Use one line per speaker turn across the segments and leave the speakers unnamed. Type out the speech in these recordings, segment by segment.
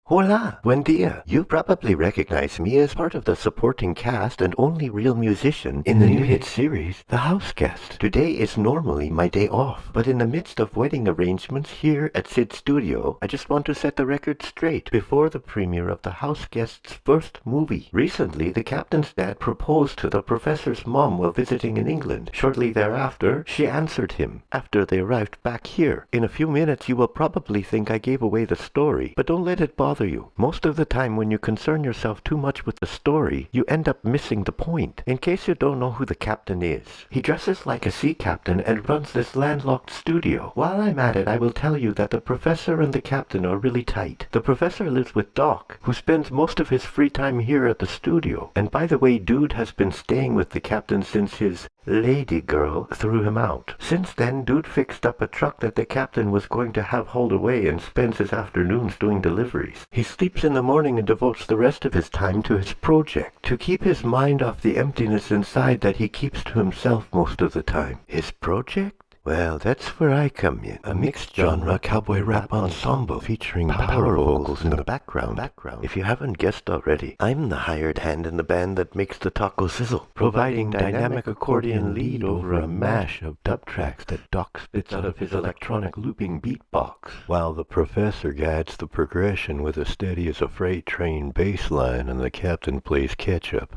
Hola, buen dia. You probably recognize me as part of the supporting cast and only real musician in the new hit series, The Houseguest. Today is normally my day off, but in the midst of wedding arrangements here at SYD Studio, I just want to set the record straight before the premiere of The Houseguest's first movie. Recently, the captain's dad proposed to the professor's mom while visiting in England. Shortly thereafter, she answered him after they arrived back here. In a few minutes, you will probably think I gave away the story, but don't let it bother you. Most of the time when you concern yourself too much with the story, you end up missing the point. In case you don't know who the captain is, he dresses like a sea captain and runs this landlocked studio. While I'm at it, I will tell you that the professor and the captain are really tight. The professor lives with Doc, who spends most of his free time here at the studio. And by the way, Dude has been staying with the captain since his lady girl threw him out. Since then, Dude fixed up a truck that the captain was going to have hauled away and spends his afternoons doing deliveries. He sleeps in the morning and devotes the rest of his time to his project, to keep his mind off the emptiness inside that he keeps to himself most of the time. His project? Well, that's where I come in. A mixed genre cowboy rap ensemble featuring power vocals in the background. If you haven't guessed already, I'm the hired hand in the band that makes the taco sizzle, providing dynamic accordion lead over a mash of dub tracks that Doc spits out of his electronic looping beatbox, while the professor guides the progression with a steady as a freight train bass line and the captain plays guitar.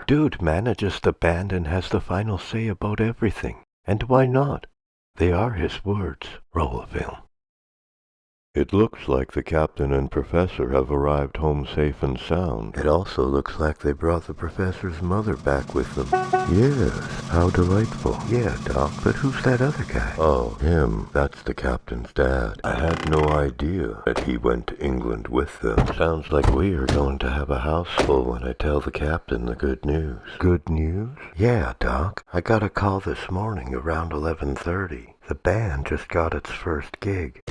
Dude manages the band and has the final say about everything. And why not? They are his words. Roll of film. It looks like the captain and professor have arrived home safe and sound. It also looks like they brought the professor's mother back with them. Yes, how delightful. Yeah, Doc, but who's that other guy? Oh, him. That's the captain's dad. I had no idea that he went to England with them. Sounds like we are going to have a house full when I tell the captain the good news. Good news? Yeah, Doc. I got a call this morning around 11:30. The band just got its first gig.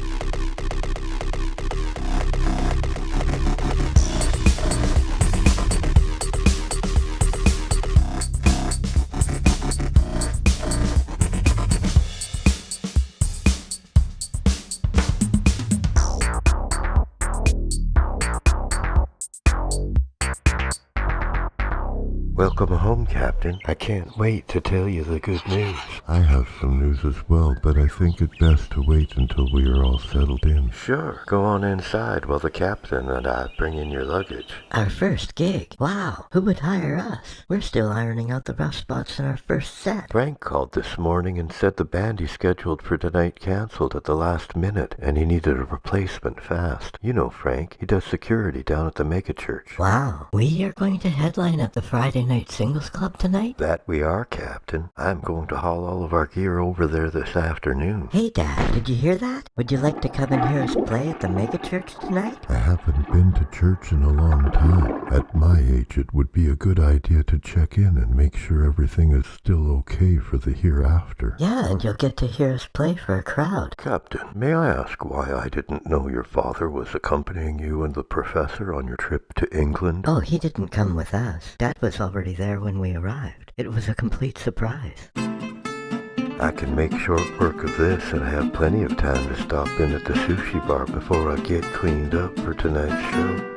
Welcome home, Captain. I can't wait to tell you the good news.
I have some news as well, but I think it best to wait until we are all settled in.
Sure. Go on inside while the captain and I bring in your luggage.
Our first gig? Wow, who would hire us? We're still ironing out the rough spots in our first set.
Frank called this morning and said the band he scheduled for tonight canceled at the last minute, and he needed a replacement fast. You know Frank, he does security down at the megachurch.
Wow, we are going to headline at the Friday Night Singles Club tonight?
That we are, Captain. I'm going to haul all of our gear over there this afternoon.
Hey, Dad, did you hear that? Would you like to come and hear us play at the megachurch tonight?
I haven't been to church in a long time. At my age, it would be a good idea to check in and make sure everything is still okay for the hereafter.
Yeah, and you'll get to hear us play for a crowd.
Captain, may I ask why I didn't know your father was accompanying you and the professor on your trip to England?
Oh, he didn't come with us. Dad was already there when we arrived. It was a complete surprise.
I can make short work of this, and I have plenty of time to stop in at the sushi bar before I get cleaned up for tonight's show.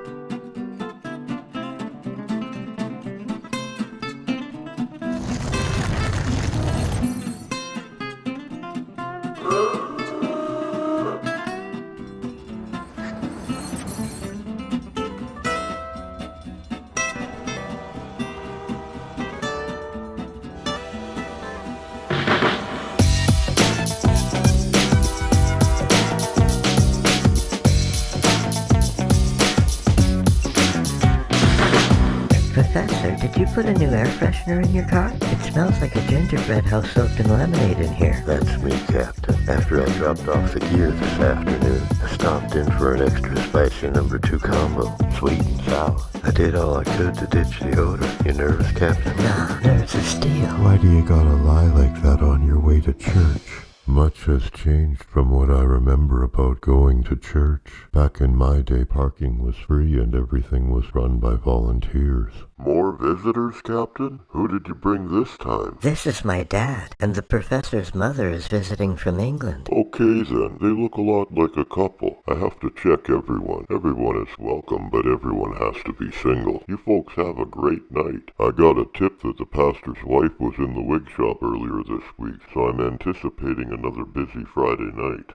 Professor, did you put a new air freshener in your car? It smells like a gingerbread house soaked in lemonade in here.
That's me, Captain. After I dropped off the gear this afternoon, I stopped in for an extra spicy #2 combo, sweet and sour. I did all I could to ditch the odor. You nervous, Captain?
Nah, nerves of steel.
Why do you gotta lie like that on your way to church? Much has changed from what I remember about going to church. Back in my day, parking was free and everything was run by volunteers. More visitors, Captain? Who did you bring this time?
This is my dad, and the professor's mother is visiting from England.
Okay then, they look a lot like a couple. I have to check everyone. Everyone is welcome, but everyone has to be single. You folks have a great night. I got a tip that the pastor's wife was in the wig shop earlier this week, so I'm anticipating another busy Friday night.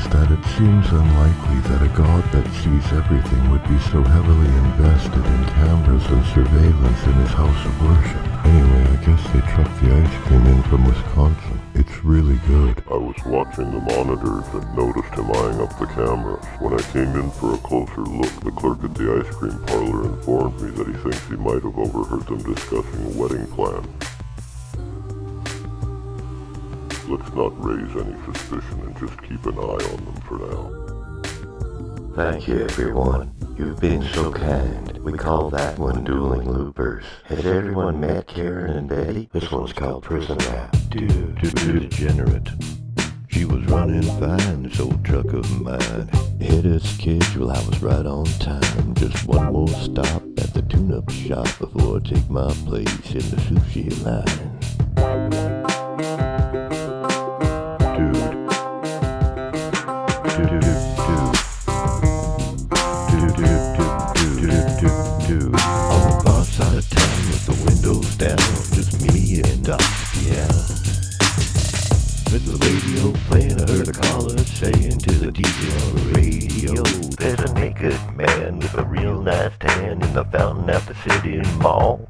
That it seems unlikely that a God that sees everything would be so heavily invested in cameras and surveillance in his house of worship. Anyway, I guess they trucked the ice cream in from Wisconsin. It's really good. I was watching the monitors and noticed him eyeing up the cameras. When I came in for a closer look, the clerk at the ice cream parlor informed me that he thinks he might have overheard them discussing a wedding plan. Let's not raise any suspicion and just keep an eye on them for now.
Thank you, everyone. You've been so kind. We call that one dueling loopers. Has everyone met Karen and Betty? This one's called Prison Rap.
Degenerate. She was running fine, this old truck of mine. Hit her schedule, I was right on time. Just one more stop at the tune-up shop before I take my place in the sushi line. On the far side of town with the windows down, just me and Doc piano. With the radio playing, I heard a caller saying to the DJ on the radio, there's a naked man with a real nice tan in the fountain at the city mall.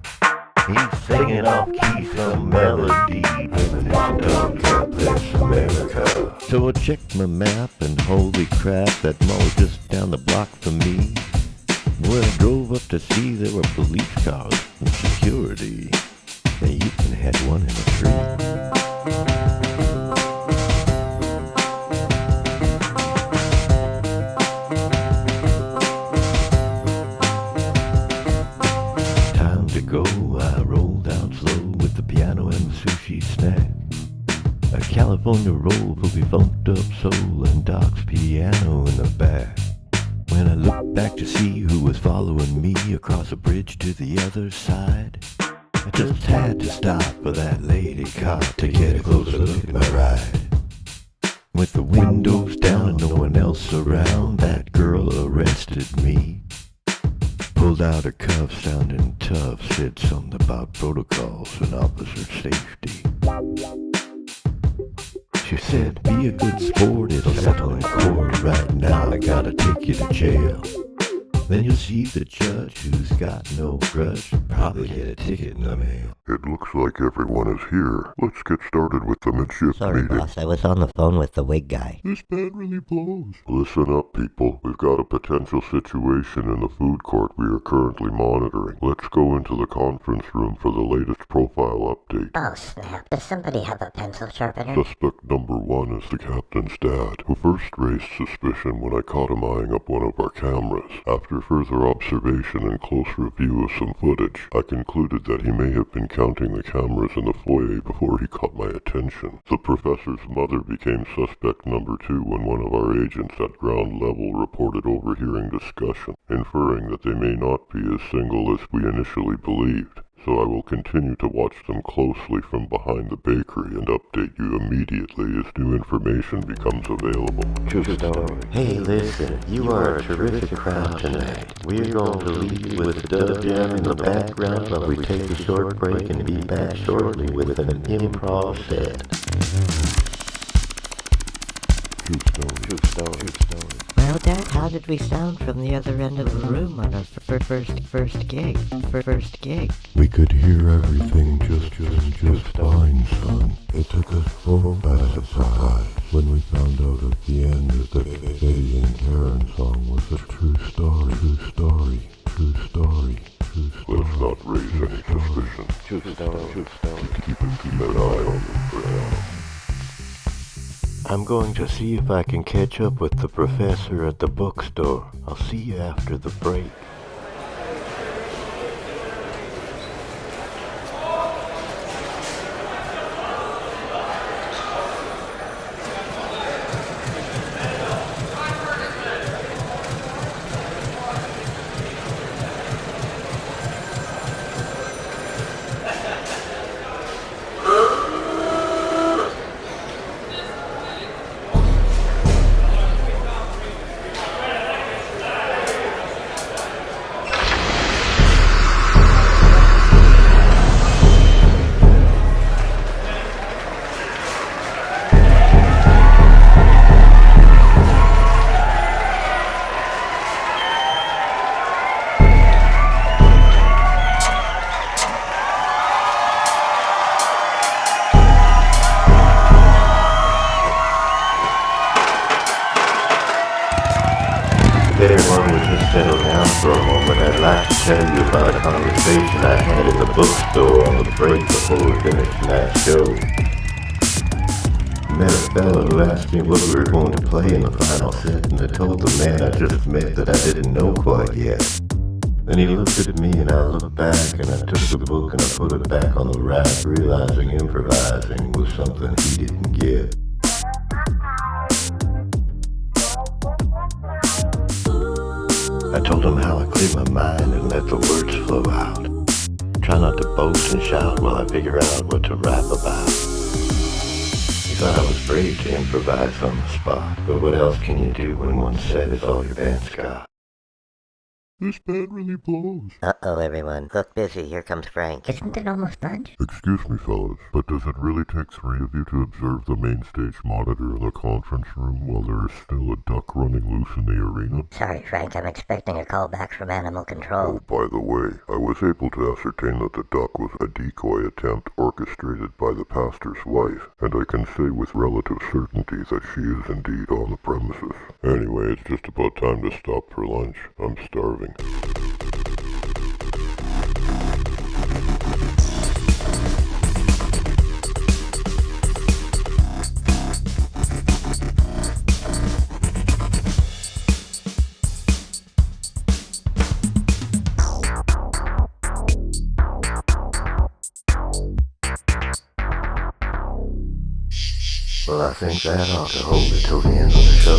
He's singing off key some melody, reminiscent of God Bless America. So I checked my map and holy crap, that mall was just down the block from me. When I drove up to see, there were police cars and security. They even had one in a tree. Time to go, I rolled out slow with the piano and the sushi snack. A California roll, fully funked up soul, and Doc's piano in the back. When I looked back to see who was following me across the bridge to the other side, I just had to stop for that lady cop to get a closer look at my ride. With the windows down and no one else around, that girl arrested me. Pulled out her cuffs, sounding tough, said something about protocols and officer safety. She said, be a good sport, it'll settle in court. Right now I gotta take you to jail. Then you'll see the judge who's got no grudge, probably get a ticket in the mail.
It looks like everyone is here. Let's get started with the midship
Sorry,
meeting.
boss, I was on the phone with the wig guy.
This band really blows. Listen up, people. We've got a potential situation in the food court we are currently monitoring. Let's go into the conference room for the latest profile update.
Oh snap, does somebody have a pencil sharpener?
Suspect number 1 is the captain's dad, who first raised suspicion when I caught him eyeing up one of our cameras. After further observation and close review of some footage, I concluded that he may have been counting the cameras in the foyer before he caught my attention. The professor's mother became suspect number 2 when one of our agents at ground level reported overhearing discussion, inferring that they may not be as single as we initially believed. So I will continue to watch them closely from behind the bakery and update you immediately as new information becomes available.
True story. Hey, listen, you are a terrific crowd tonight. We're going to leave with the dub jam in the background while we take a short break and be back shortly with an improv set.
True story.
Well, Dad, how did we sound from the other end of the room on our first gig?
We could hear everything just fine, son. It took us both by surprise when we found out at the end that the Betty and Karen song was a true story. Let's not raise any suspicion.
True story.
Keep an eye on them for now.
I'm going to see if I can catch up with the professor at the bookstore. I'll see you after the break. If everyone would just settle down for a moment, I'd like to tell you about a conversation I had at the bookstore on the break before we finished tonight's show. Met a fellow who asked me what we were going to play in the final set, and I told the man I just met that I didn't know quite yet. Then he looked at me and I looked back, and I took the book and I put it back on the rack, realizing improvising was something he didn't get. I told him how I clear my mind and let the words flow out. Try not to boast and shout while I figure out what to rap about. He thought I was brave to improvise on the spot, but what else can you do when one set is all your band's got?
This band really blows.
Uh-oh, everyone. Look busy. Here comes Frank.
Isn't it almost lunch?
Excuse me, fellas, but does it really take three of you to observe the main stage monitor in the conference room while there is still a duck running loose in the arena?
Sorry, Frank, I'm expecting a call back from animal control.
Oh, by the way, I was able to ascertain that the duck was a decoy attempt orchestrated by the pastor's wife, and I can say with relative certainty that she is indeed on the premises. Anyway, it's just about time to stop for lunch. I'm starving.
Well, I think that ought to hold it till the end of the show.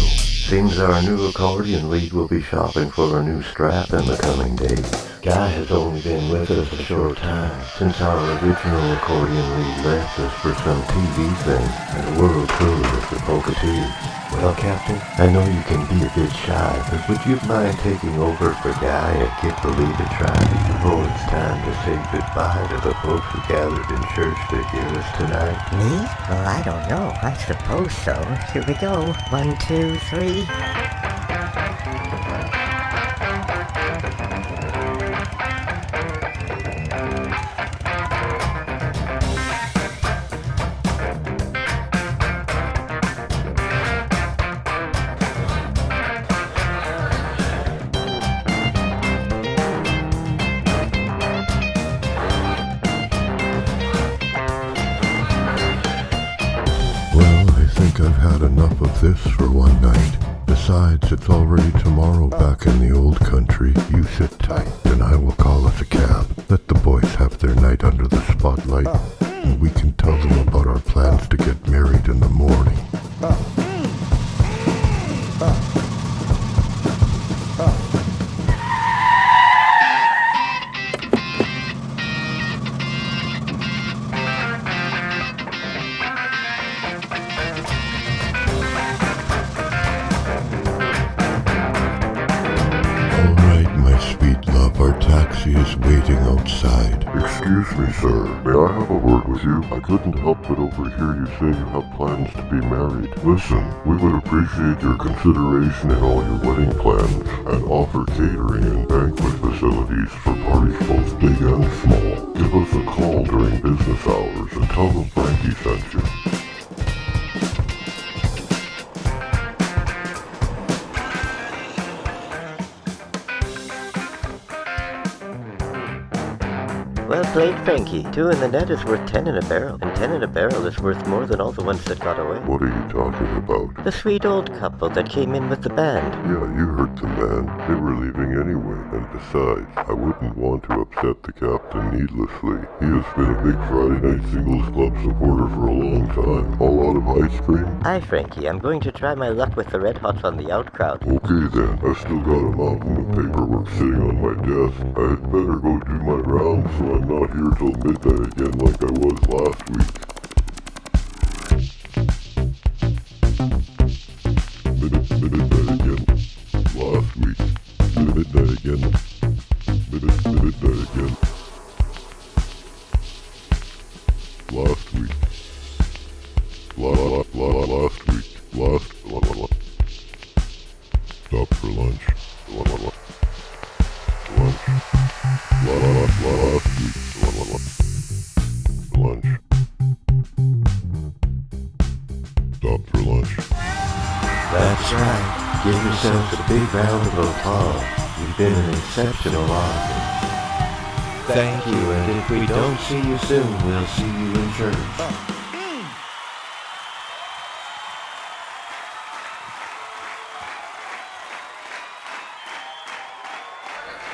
Seems our new accordion lead will be shopping for a new strap in the coming days. Guy has only been with us a short time, since our original accordion lead left us for some TV thing and a world tour with the polka tears. Well, Captain, I know you can be a bit shy, but would you mind taking over for Guy and get the lead a try before it's time to say goodbye to the folks who gathered in church to hear us tonight?
Me? Well, I don't know. I suppose so. Here we go. 1, 2, 3.
I've had enough of this for one night. Besides, it's already tomorrow back in the old country. You sit tight, and I will call us a cab. Let the boys have their night under the spotlight, and we can tell them about our plans to get married in the morning. Is waiting outside. Excuse me, sir. May I have a word with you? I couldn't help but overhear you say you have plans to be married. Listen, we would appreciate your consideration in all your wedding plans and offer catering and banquet facilities for parties both big and small. Give us a call during business hours and tell them Frankie sent you.
Well played, Frankie. 2 in the net is worth 10 in a barrel, and 10 in a barrel is worth more than all the ones that got away.
What are you talking about?
The sweet old couple that came in with the band.
Yeah, you heard the man. They were leaving anyway, and besides, I wouldn't want to upset the captain needlessly. He has been a big Friday Night Singles Club supporter for a long time. All out of ice cream?
Aye, Frankie, I'm going to try my luck with the Red Hots on the out crowd.
Okay then, I've still got a mountain of paperwork sitting on my desk. I had better go do my rounds so I'm not here till midnight again like I was last week. Midnight again. Last week. Midnight again. Midnight again. Last week. Last week. Stop for lunch. Lunch. Last week. Lunch. Stop for lunch.
That's right. Give yourselves a big round of applause. You've been an exceptional audience. Thank you, and if we don't see you soon, we'll see you in church.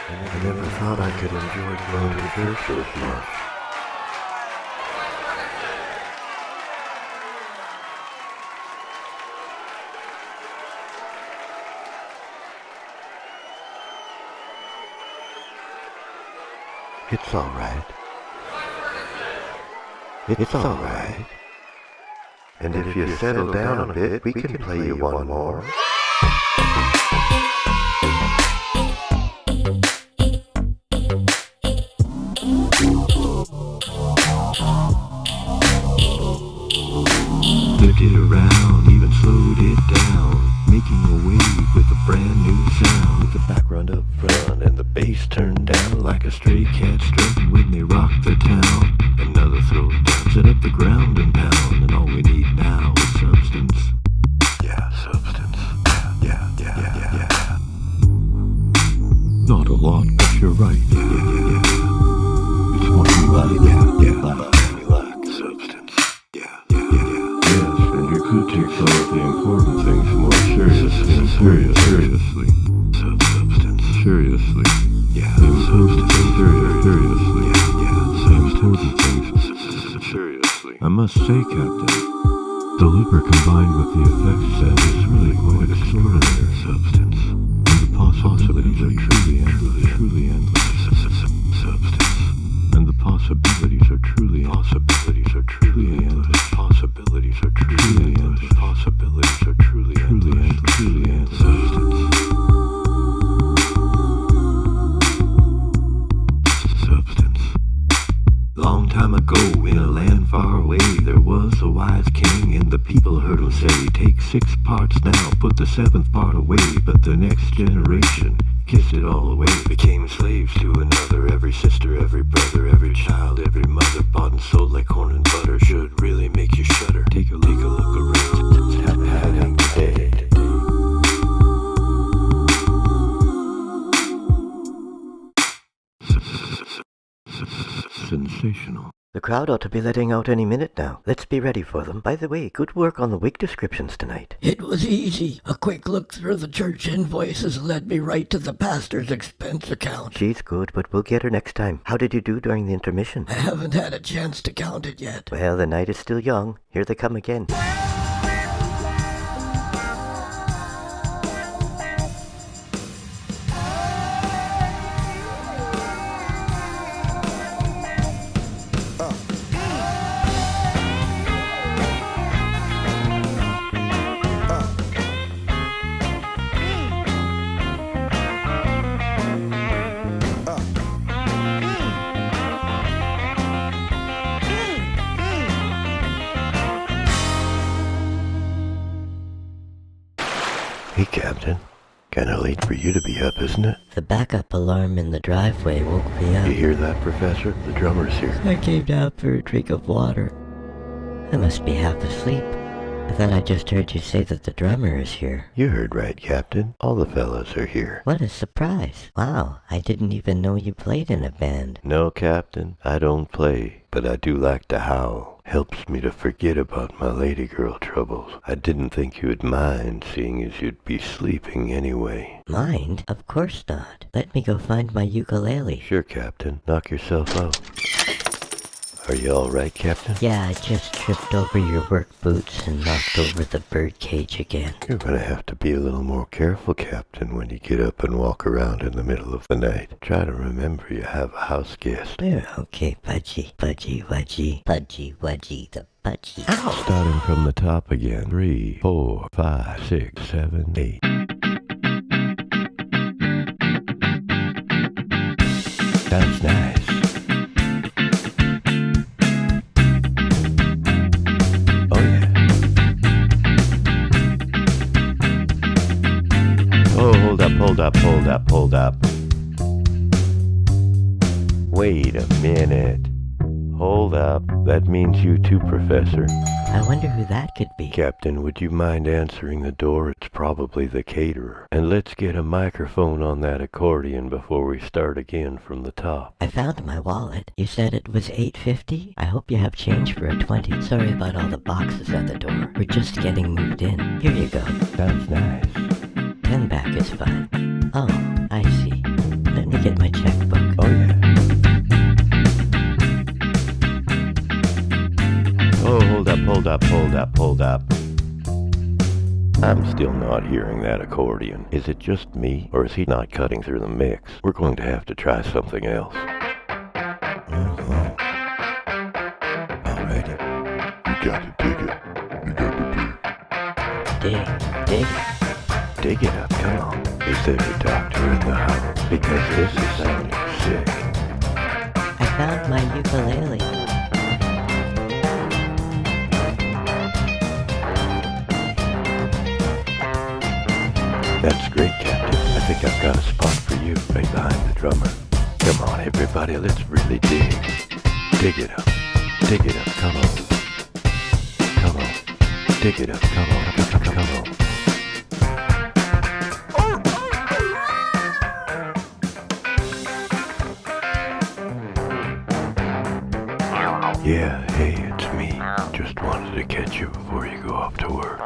I never thought I could enjoy going to church this much. It's alright. It's alright. And if you settle down a bit, we can play you one more. Flipped it around, even slowed it down, making a wave with a brand new sound. With the background up front and the bass turned down like a stray cat strutting when they rock the town. Another throw down, set up the ground and pound, and all we need now is substance. Yeah, substance. Yeah. Not a lot, but you're right. Yeah. It's what we like. Yeah. We like substance. Yeah. Yes, and you could take some of the important things more seriously. Seriously. Substance. Seriously. Yeah. Substance. Seriously. Yeah. The important things. Seriously. I must say, Captain, the looper combined with the effects set is really quite extraordinary. Substance. And the possibilities are truly endless. Substance. And the possibilities are truly endless. Possibilities are truly endless. Possibilities are truly endless. Possibilities are truly endless. Substance. Long time ago, in a land far away, there was a wise king, and the people heard him say, "Take 6 parts now, put the 7th part away." But the next generation kissed it all away, became slaves to another. Every sister, every brother, every child, every mother, bought and sold like corn and butter. Should really make you shudder. Take a look around. It's happening today. Sensational.
The crowd ought to be letting out any minute now. Let's be ready for them. By the way, good work on the wig descriptions tonight.
It was easy. A quick look through the church invoices led me right to the pastor's expense account.
She's good, but we'll get her next time. How did you do during the intermission?
I haven't had a chance to count it yet.
Well, the night is still young. Here they come again.
Hey, Captain. Kinda late for you to be up, isn't it?
The backup alarm in the driveway woke me up.
You hear that, Professor? The drummer's here.
I came down for a drink of water. I must be half asleep. I thought I just heard you say that the drummer is here.
You heard right, Captain. All the fellas are here.
What a surprise. Wow, I didn't even know you played in a band.
No, Captain, I don't play, but I do like to howl. Helps me to forget about my lady girl troubles. I didn't think you would mind, seeing as you'd be sleeping anyway.
Mind? Of course not. Let me go find my ukulele.
Sure, Captain. Knock yourself out. Are you all right, Captain?
Yeah, I just tripped over your work boots and knocked over the bird cage again.
You're gonna have to be a little more careful, Captain, when you get up and walk around in the middle of the night. Try to remember you have a house guest.
Yeah, okay, Pudgy. Pudgy, Wudgy. Pudgy, Wudgy, the Pudgy. Ow!
Starting from the top again. 3, 4, 5, 6, 7, 8. Sounds nice. Oh yeah. Oh, hold up. Wait a minute. Hold up. That means you too, Professor.
I wonder who that could be.
Captain, would you mind answering the door? It's probably the caterer. And let's get a microphone on that accordion before we start again from the top.
I found my wallet. You said it was $8.50? I hope you have change for a 20. Sorry about all the boxes at the door. We're just getting moved in. Here you go.
Sounds nice.
10 back is fine. Oh, I see. Let me get my checkbook.
Oh, yeah. Oh, hold up. I'm still not hearing that accordion. Is it just me, or is he not cutting through the mix? We're going to have to try something else. Alrighty.
You gotta dig it. You gotta dig.
Dig.
Dig it up, come on. Is there a doctor in the house? Because this is sounding sick.
I found my ukulele.
That's great, Captain. I think I've got a spot for you right behind the drummer. Come on, everybody, let's really dig. Dig it up. Dig it up, come on. Come on. Dig it up, come on. Come on. Yeah, hey, it's me. Just wanted to catch you before you go off to work.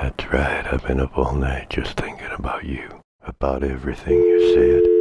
That's right, I've been up all night just thinking about you. About everything you said.